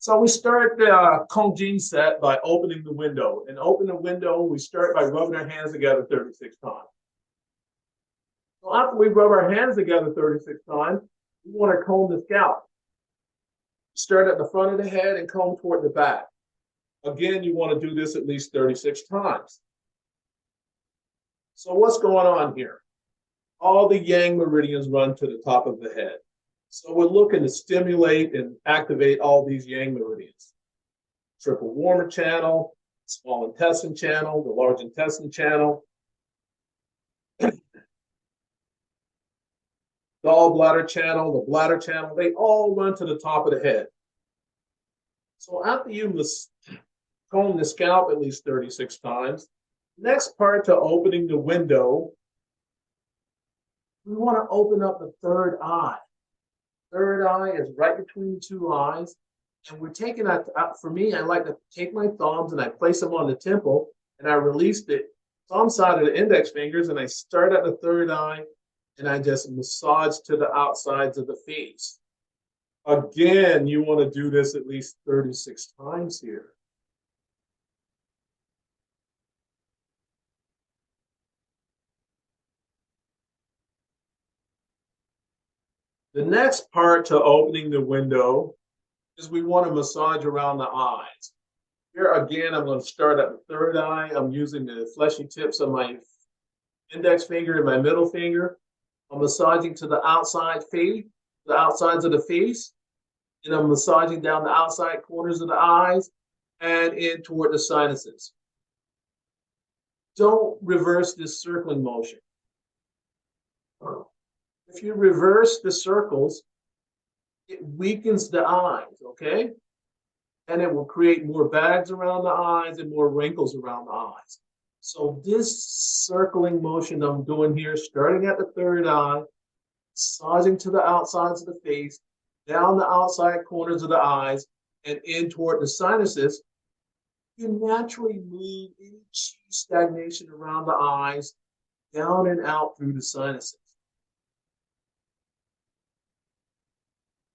So we start the QIGONG set by opening the window. And open the window, we start by rubbing our hands together 36 times. So after we rub our hands together 36 times, we want to comb the scalp. Start at the front of the head and comb toward the back. Again, you want to do this at least 36 times. So what's going on here? All the yang meridians run to the top of the head. So we're looking to stimulate and activate all these yang meridians. Triple warmer channel, small intestine channel, the large intestine channel, gallbladder channel, the bladder channel, they all run to the top of the head. So after you comb the scalp at least 36 times, next part to opening the window, we want to open up the third eye. Third eye is right between the two eyes. And we're taking that, for me, I like to take my thumbs and I place them on the temple and I release the thumb side of the index fingers and I start at the third eye and I just massage to the outsides of the face. Again, you want to do this at least 36 times here. The next part to opening the window is we want to massage around the eyes. Here again, I'm going to start at the third eye. I'm using the fleshy tips of my index finger and my middle finger. I'm massaging to the outside face, the outsides of the face, and I'm massaging down the outside corners of the eyes and in toward the sinuses. Don't reverse this circling motion. If you reverse the circles, it weakens the eyes, okay? And it will create more bags around the eyes and more wrinkles around the eyes. So this circling motion I'm doing here, starting at the third eye, massaging to the outsides of the face, down the outside corners of the eyes, and in toward the sinuses, you naturally move any chi stagnation around the eyes, down and out through the sinuses.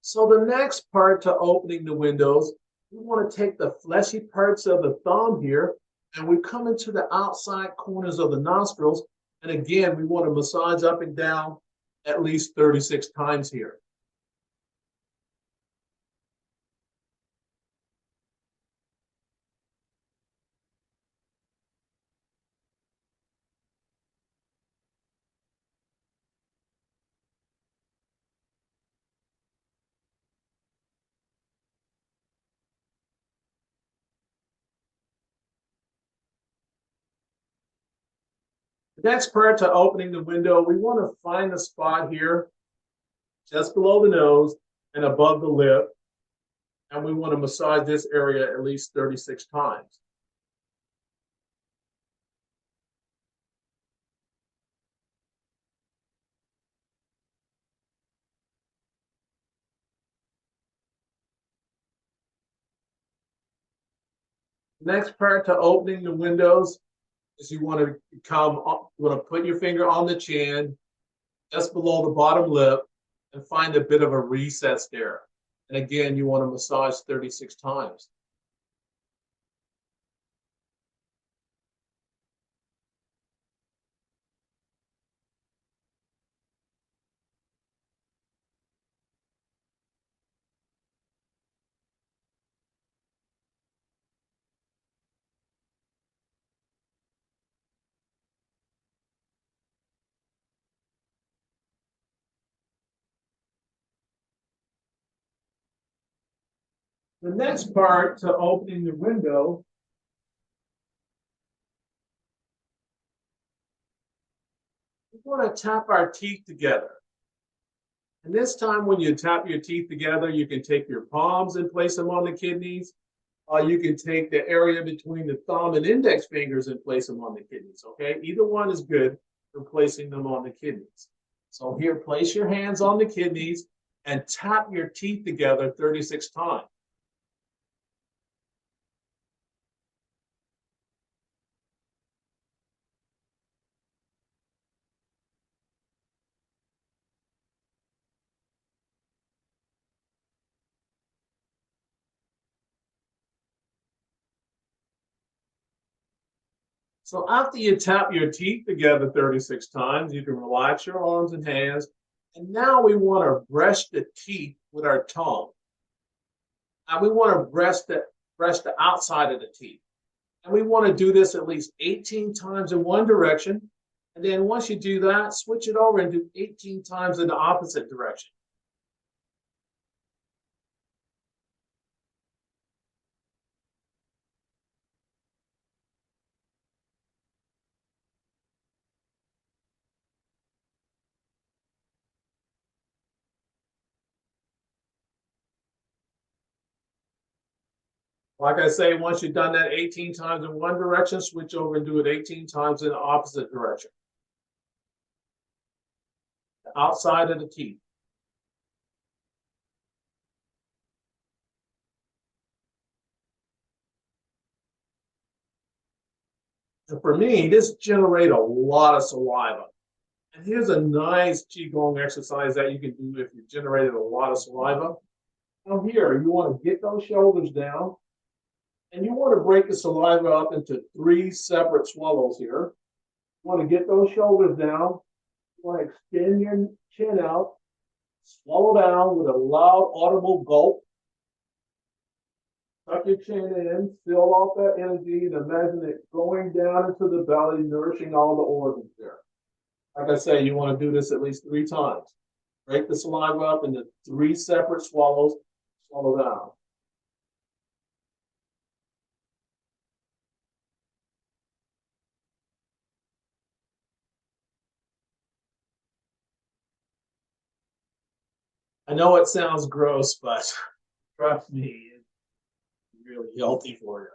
So the next part to opening the windows, we want to take the fleshy parts of the thumb here and we come into the outside corners of the nostrils. And again, we want to massage up and down at least 36 times here. The next part to opening the window, we want to find a spot here just below the nose and above the lip. And we want to massage this area at least 36 times. Next part to opening the windows is you want to put your finger on the chin, just below the bottom lip, and find a bit of a recess there. And again, you want to massage 36 times. The next part to opening the window we want to tap our teeth together. And this time when you tap your teeth together, you can take your palms and place them on the kidneys. You can take the area between the thumb and index fingers and place them on the kidneys, okay? Either one is good for placing them on the kidneys. So here, place your hands on the kidneys and tap your teeth together 36 times. So after you tap your teeth together 36 times, you can relax your arms and hands. And now we want to brush the teeth with our tongue. And we want to brush the outside of the teeth. And we want to do this at least 18 times in one direction. And then once you do that, switch it over and do 18 times in the opposite direction. Like I say, once you've done that 18 times in one direction, switch over and do it 18 times in the opposite direction. The outside of the teeth. And for me, this generates a lot of saliva. And here's a nice Qigong exercise that you can do if you generated a lot of saliva. Now here, you want to get those shoulders down. And you want to break the saliva up into 3 separate swallows here. You want to get those shoulders down. You want to extend your chin out. Swallow down with a loud, audible gulp. Tuck your chin in, fill off that energy, and imagine it going down into the belly, nourishing all the organs there. Like I say, you want to do this at least 3 times. Break the saliva up into 3 separate swallows. Swallow down. I know it sounds gross, but trust me, it's really healthy for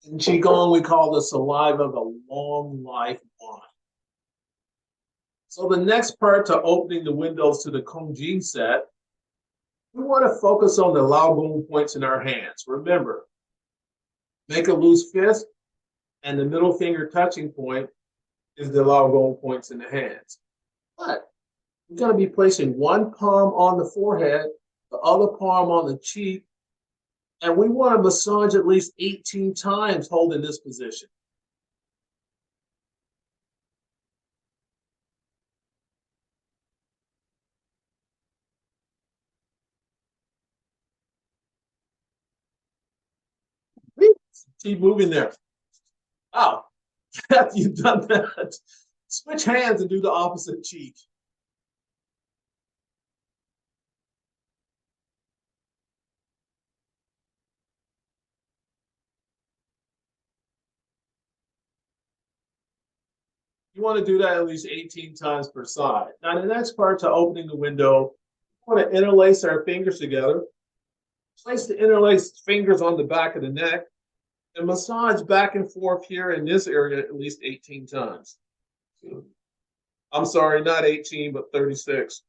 you. In Qigong, we call the saliva the long life wine. So the next part to opening the windows to the QIGONG set, we want to focus on the Lao Gong points in our hands. Remember, make a loose fist, and the middle finger touching point is the Lao Gong points in the hands. But we're going to be placing one palm on the forehead, the other palm on the cheek, and we want to massage at least 18 times holding this position. Keep moving there. Oh, after you've done that, switch hands and do the opposite cheek. You want to do that at least 18 times per side. Now, the next part to opening the window, we want to interlace our fingers together. Place the interlaced fingers on the back of the neck and massage back and forth here in this area at least 18 times. I'm sorry, not 18, but 36.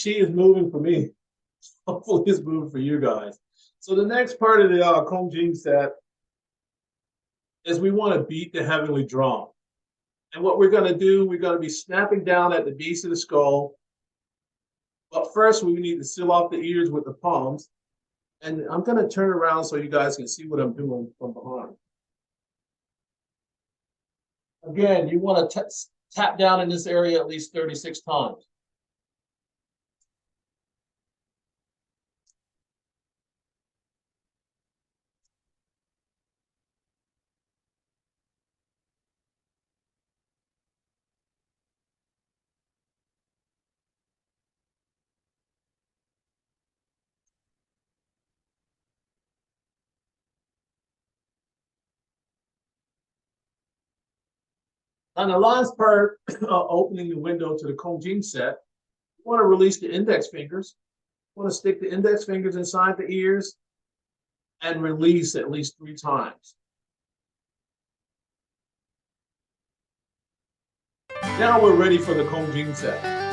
Chi is moving for me. Hopefully it's moving for you guys. So the next part of the QIGONG set is we want to beat the heavenly drum. And what we're going to do, we're going to be snapping down at the base of the skull. But first, we need to seal off the ears with the palms. And I'm going to turn around so you guys can see what I'm doing from behind. Again, you want to tap down in this area at least 36 times. On the last part, opening the window to the QIGONG set, you want to release the index fingers. You want to stick the index fingers inside the ears and release at least 3 times. Now we're ready for the QIGONG set.